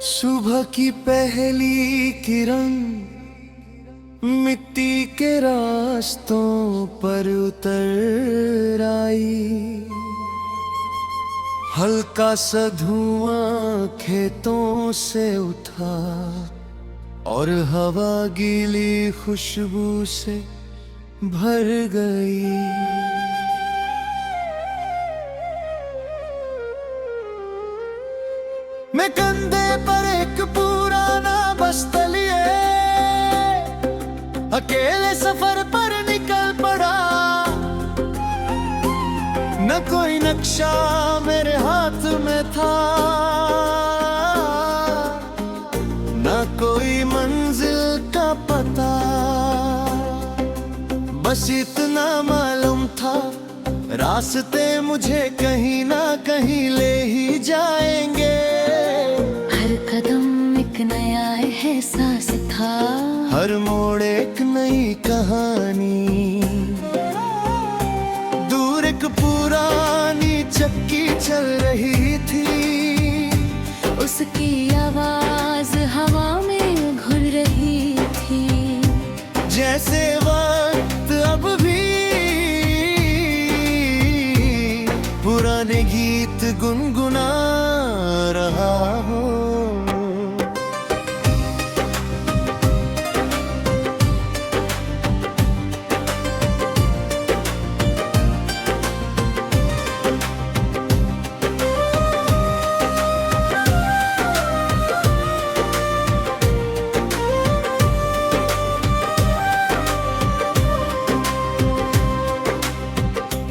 सुबह की पहली किरण मिट्टी के रास्तों पर उतर आई। हल्का सा धुआं खेतों से उठा और हवा गीली खुशबू से भर गई। मैं कंधे पर एक पुराना बस्ता लिए अकेले सफर पर निकल पड़ा। न कोई नक्शा मेरे हाथ में था, न कोई मंजिल का पता। बस इतना मालूम था रास्ते मुझे कहीं ना कहीं ले ही जाएंगे। हर कदम एक नया एहसास था, हर मोड़ एक नई कहानी। दूर एक पुरानी चक्की चल रही थी, उसकी आवाज हवा में घुल रही थी। जैसे वक्त अब भी पुराने गीत गुनगुना रहा हो।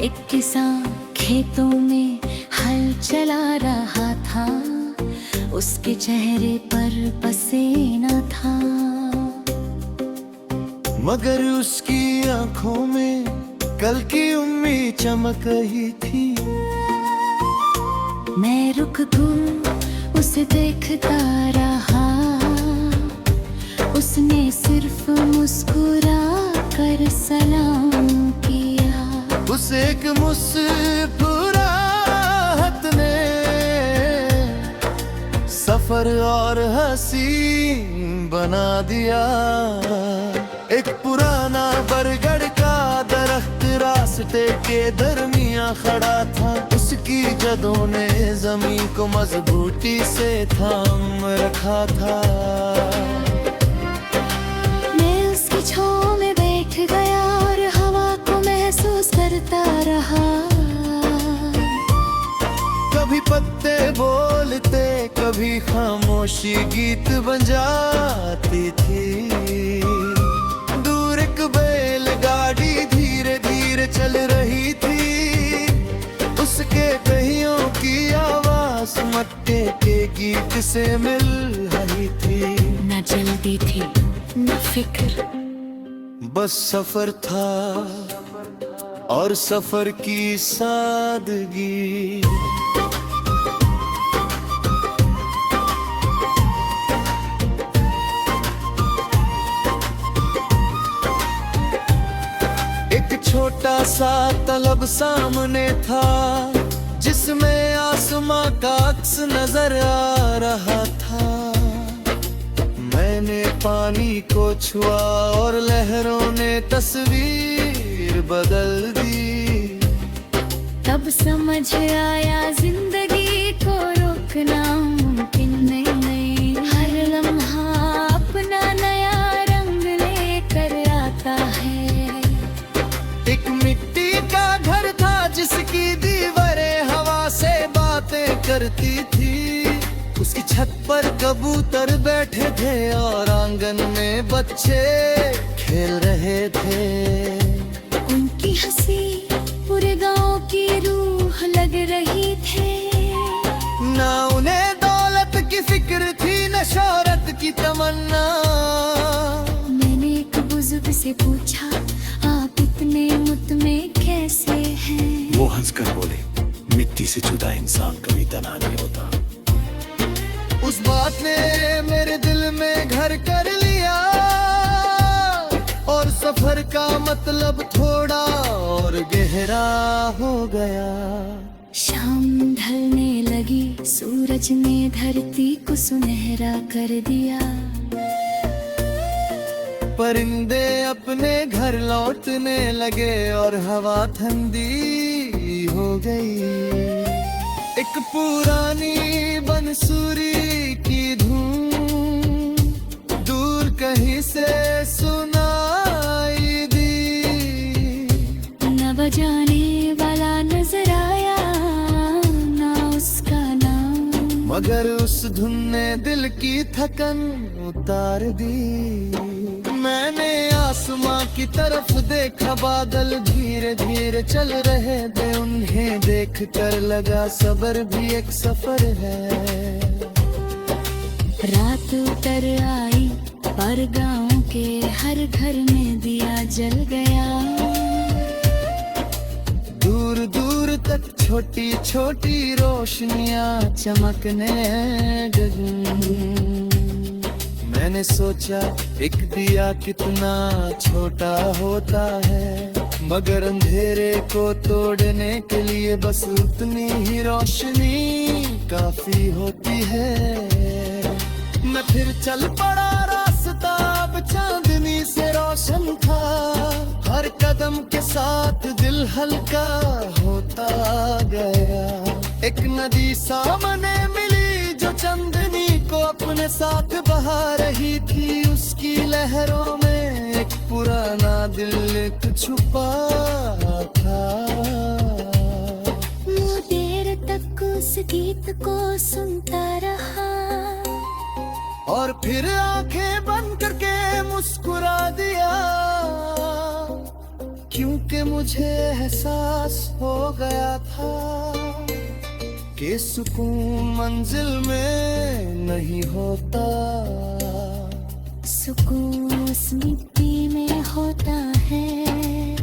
एक किसान खेतों में हल चला रहा था, उसके चेहरे पर पसीना था, मगर उसकी आंखों में कल की उम्मीद चमक रही थी। मैं रुक कर उसे देखता रहा, उसने सिर्फ मुस्कुरा कर सलाम किया। उसे एक मुस्कुराहट ने सफर और हसीन बना दिया। एक पुराना बरगद का दरख्त रास्ते के दरमियां खड़ा था, उसकी जड़ों ने जमीन को मजबूती से थाम रखा था। मैं उसकी छांव में बैठ गया और हवा को महसूस करता रहा। कभी पत्ते बोलते, कभी खामोशी गीत बन जाती थी। दूर एक बैलगाड़ी धीरे धीरे चल रही थी, उसके पहियों की आवाज मट्टे के गीत से मिल रही थी। न जल्दी थी न फिक्र, बस सफर था और सफर की सादगी। एक छोटा सा तलब सामने था, जिसमें आसमां का अक्स नजर आ रहा था। मैंने पानी को छुआ और लहरों ने तस्वीर बदल दी। तब समझ आया जिंदगी को रोकना मुमकिन नहीं। हर लम्हा अपना नया रंग लेकर आता है। एक मिट्टी का घर था जिसकी दीवारें हवा से बातें करती थी। उसकी छत पर कबूतर बैठे थे और आंगन में बच्चे खेल रहे थे। उनकी हंसी पूरे गांव की रूह लग रही थी। ना उन्हें दौलत की फिक्र थी, न शोहरत की तमन्ना। मैंने एक बुजुर्ग से पूछा, आप इतने मुतमिन कैसे हैं? वो हंसकर बोले, मिट्टी से जुदा इंसान कभी तना नहीं होता। उस बात ने मेरे दिल में घर कर लिया और सफर का मतलब थोड़ा और गहरा हो गया। शाम ढलने लगी, सूरज ने धरती को सुनहरा कर दिया। परिंदे अपने घर लौटने लगे और हवा ठंडी हो गई। एक पुरानी बंसुरी की धुन दूर कहीं से सुनाई दी। न बजाने वाला नजर आया, ना उसका नाम, मगर उस धुन ने दिल की थकन उतार दी। मैंने आसमां की तरफ देखा, बादल धीरे धीरे चल रहे थे। उन्हें देख कर लगा सबर भी एक सफर है। रात उतर आई पर गांव के हर घर में दिया जल गया। दूर दूर तक छोटी छोटी रोशनियां चमकने लगी। मैंने सोचा एक दिया कितना छोटा होता है, मगर अंधेरे को तोड़ने के लिए बस उतनी ही रोशनी काफी होती है। मैं फिर चल पड़ा, रास्ता अब चांदनी से रोशन था। हर कदम के साथ दिल हल्का होता गया। एक नदी सामने मिली जो चांदनी को अपने साथ बहा रही थी। उसकी लहरों में एक पुराना दिल छुपा था। वो देर तक उस गीत को सुनता रहा और फिर आंखें बंद करके मुस्कुरा दिया, क्योंकि मुझे एहसास हो गया था कि सुकून मंजिल में नहीं होता। सुकून उस मिट्टी में होता है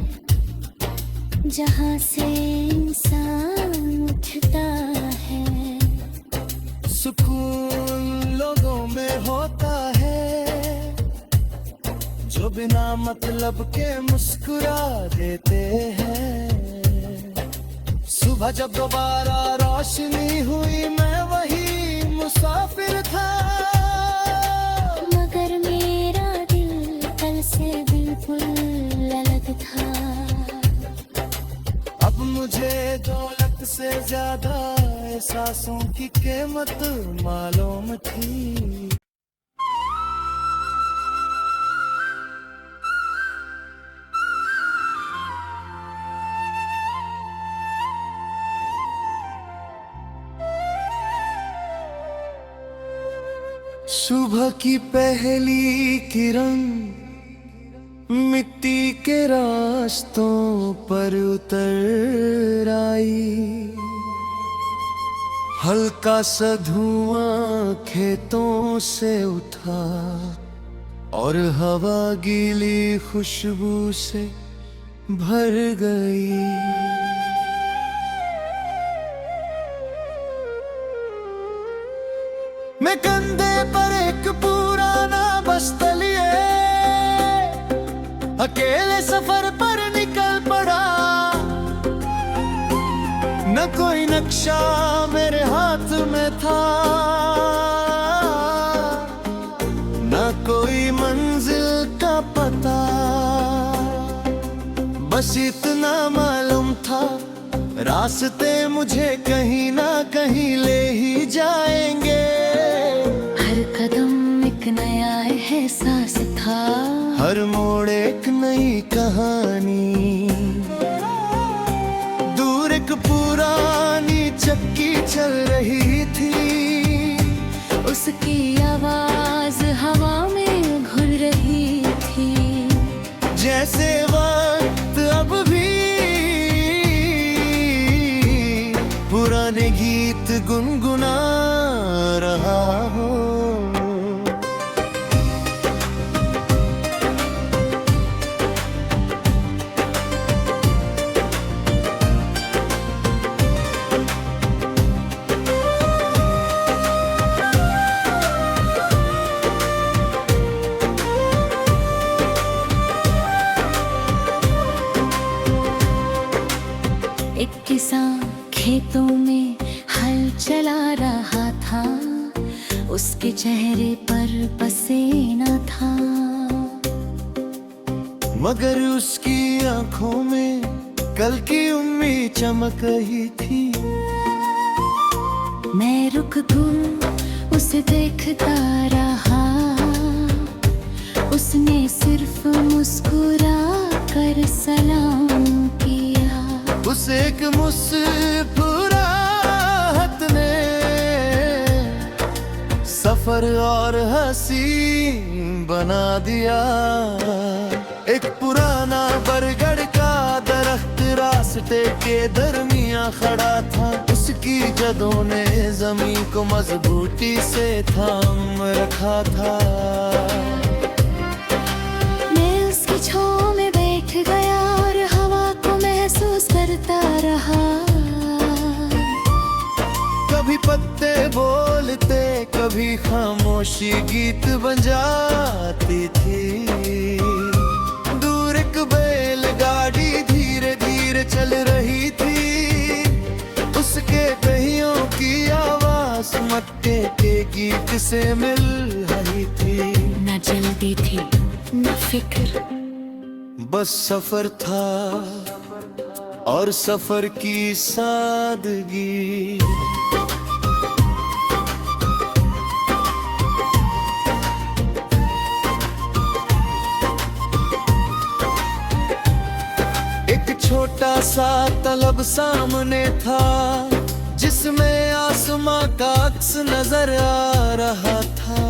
जहाँ से इंसान उठता है। सुकून लोगों में होता है जो बिना मतलब के मुस्कुरा देते हैं। सुबह जब दोबारा रोशनी हुई, मैं वही मुसाफिर था, मगर मेरा दिल कल से बिल्कुल अलग था। अब मुझे दौलत से ज्यादा एहसासों की कीमत मालूम थी। सुबह की पहली किरण मिट्टी के रास्तों पर उतर आई। हल्का सा धुआं खेतों से उठा और हवा गीली खुशबू से भर गई। मैं कंधे पर एक पुराना बस्ता लिए अकेले सफर पर निकल पड़ा। न कोई नक्शा मेरे हाथ में था, न कोई मंजिल का पता। बस इतना मालूम था रास्ते मुझे कहीं ना कहीं ले ही जाएंगे। हर कदम एक नया एहसास था, हर मोड़ एक नई कहानी। दूर एक पुरानी चक्की चल रही थी, उसकी आवाज हवा में घुल रही थी। जैसे वक्त अब भी पुराने गीत गुनगुना रहा हो। उसके चेहरे पर पसीना था, मगर उसकी आंखों में कल की उम्मीद चमक रही थी। मैं रुक कर उसे देखता रहा, उसने सिर्फ मुस्कुरा कर सलाम किया। उस एक मुस्कुराहट ने सफर और हसीन बना दिया। एक पुराना बरगद का दरख्त रास्ते के दरमियां खड़ा था, उसकी जड़ों ने जमीन को मजबूती से थाम रखा था। मैं उसकी छांव में बैठ गया और हवा को महसूस करता रहा। कभी पत्ते बोलते, कभी खामोशी गीत बन जाती थी। दूर एक बैलगाड़ी धीरे धीरे चल रही थी, उसके पहियों की आवाज मक्के के गीत से मिल रही थी। न जल्दी थी न फिक्र, बस सफर था और सफर की सादगी। एक छोटा सा तलब सामने था, जिसमें आसमां का अक्स नजर आ रहा था।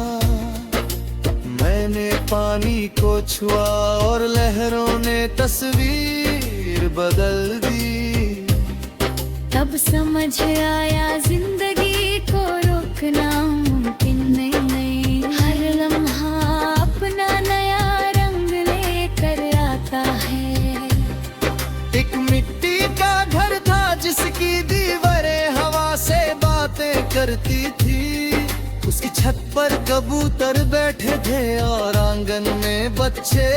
मैंने पानी को छुआ और लहरों ने तस्वीर बदल दी। तब समझ आया जिंदगी को रोकना मुमकिन नहीं। हर लम्हा अपना नया रंग लेकर आता है। एक मिट्टी का घर था जिसकी दीवारें हवा से बातें करती थी। उसकी छत पर कबूतर बैठे थे और आंगन में बच्चे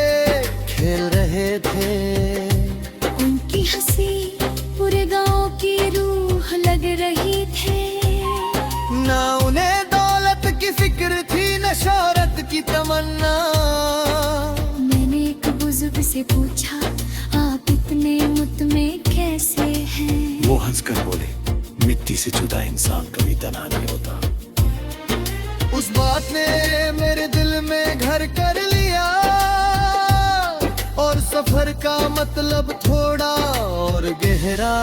खेल रहे थे। उनकी हंसी पूरे गांव की रूह लग रही थी। ना उन्हें दौलत की फिक्र थी, न शोहरत की तमन्ना। मैंने एक बुजुर्ग से पूछा, आप इतने मुतमिन कैसे हैं? वो हंसकर बोले, मिट्टी से जुदा इंसान कभी तना नहीं होता। उस बात ने मेरे दिल में घर कर लिया और सफर का मतलब थोड़ा और गहरा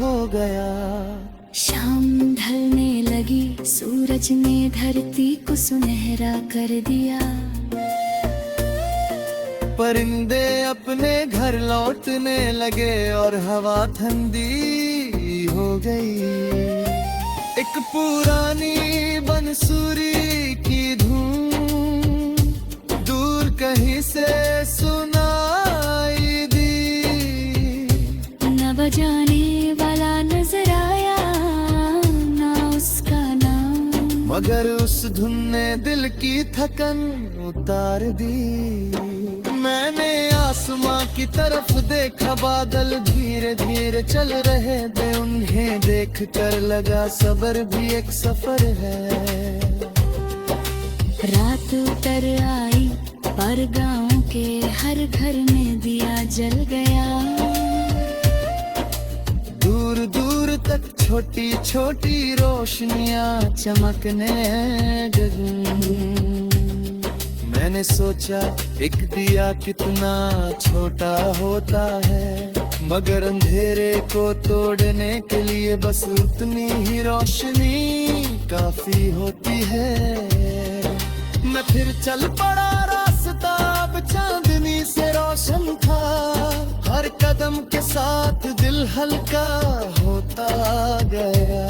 हो गया। शाम ढलने लगी, सूरज ने धरती को सुनहरा कर दिया। परिंदे अपने घर लौटने लगे और हवा ठंडी हो गई। एक पुरानी बंसुरी की धूम दूर कहीं से सुनाई दी। न बजाने वाला नजर आया, ना उसका नाम, मगर उस धुन ने दिल की थकन उतार दी। मैंने आसमां की तरफ देखा, बादल धीरे धीरे चल रहे थे। उन्हें देख कर लगा सबर भी एक सफर है। रात उतर आई पर गांव के हर घर में दिया जल गया। दूर दूर तक छोटी छोटी रोशनियां चमकने लगी। मैंने सोचा एक दिया कितना छोटा होता है, मगर अंधेरे को तोड़ने के लिए बस उतनी ही रोशनी काफी होती है। मैं फिर चल पड़ा, रास्ता अब चांदनी से रोशन था। हर कदम के साथ दिल हल्का होता गया।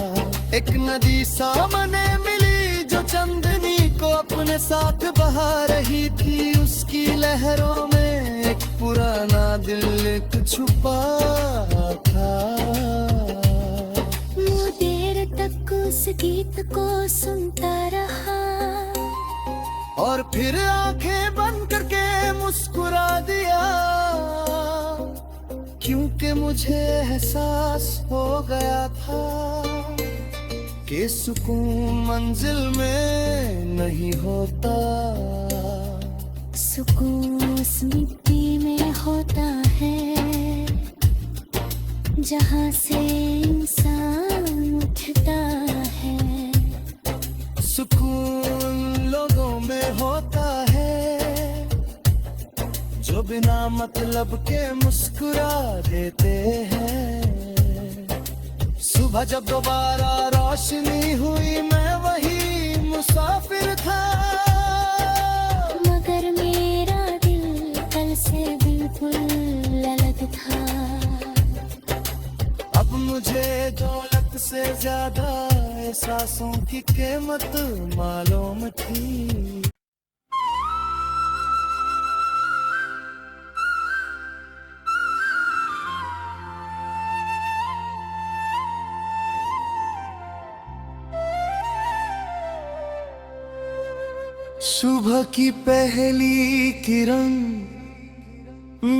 एक नदी सामने मिली जो चांदनी को अपने साथ बहा रही थी। उसकी लहरों में एक पुराना दिल छुपा था। वो देर तक उस गीत को सुनता रहा और फिर आंखें बंद करके मुस्कुरा दिया, क्योंकि मुझे एहसास हो गया था कि सुकून मंजिल में नहीं होता। सुकून उस मिट्टी में होता है जहाँ से इंसान उठता है। सुकून लोगों में होता है जो बिना मतलब के मुस्कुरा देते हैं। सुबह जब दोबारा रोशनी हुई मैं वही मुसाफिर था, मगर मेरा दिल कल से बिल्कुल अलग था। अब मुझे दौलत से ज्यादा एहसासों की कीमत मालूम थी। सुबह की पहली किरण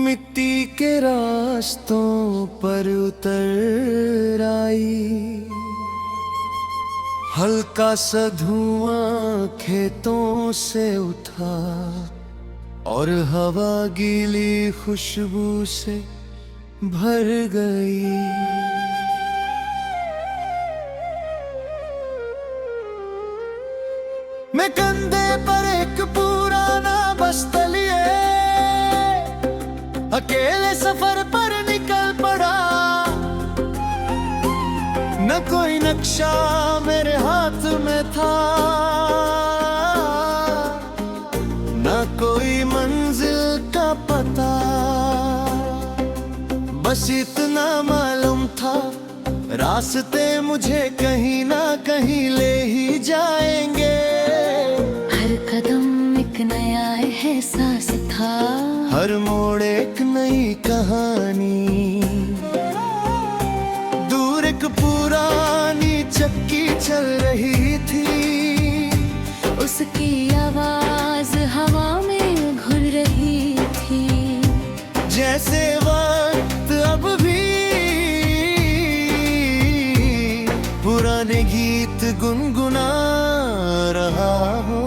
मिट्टी के रास्तों पर उतर आई। हल्का सा धुआं खेतों से उठा और हवा गीली खुशबू से भर गई। मैं कंधे पर एक पुराना बस्ता लिए अकेले सफर पर निकल पड़ा। न कोई नक्शा मेरे हाथ में था, न कोई मंजिल का पता। बस इतना मालूम था रास्ते मुझे कहीं ना कहीं ले ही जाएंगे। हर कदम एक नया एहसास था, हर मोड़ एक नई कहानी। दूर एक पुरानी चक्की चल रही थी, उसकी आवाज हवा में घुल रही थी। जैसे वक्त अब भी पुराने गीत गुनगुना रहा हो।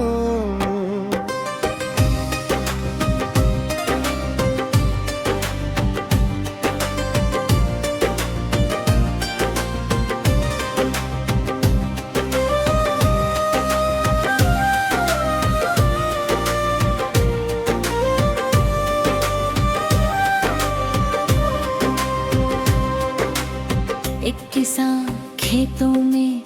एक किसान खेतों में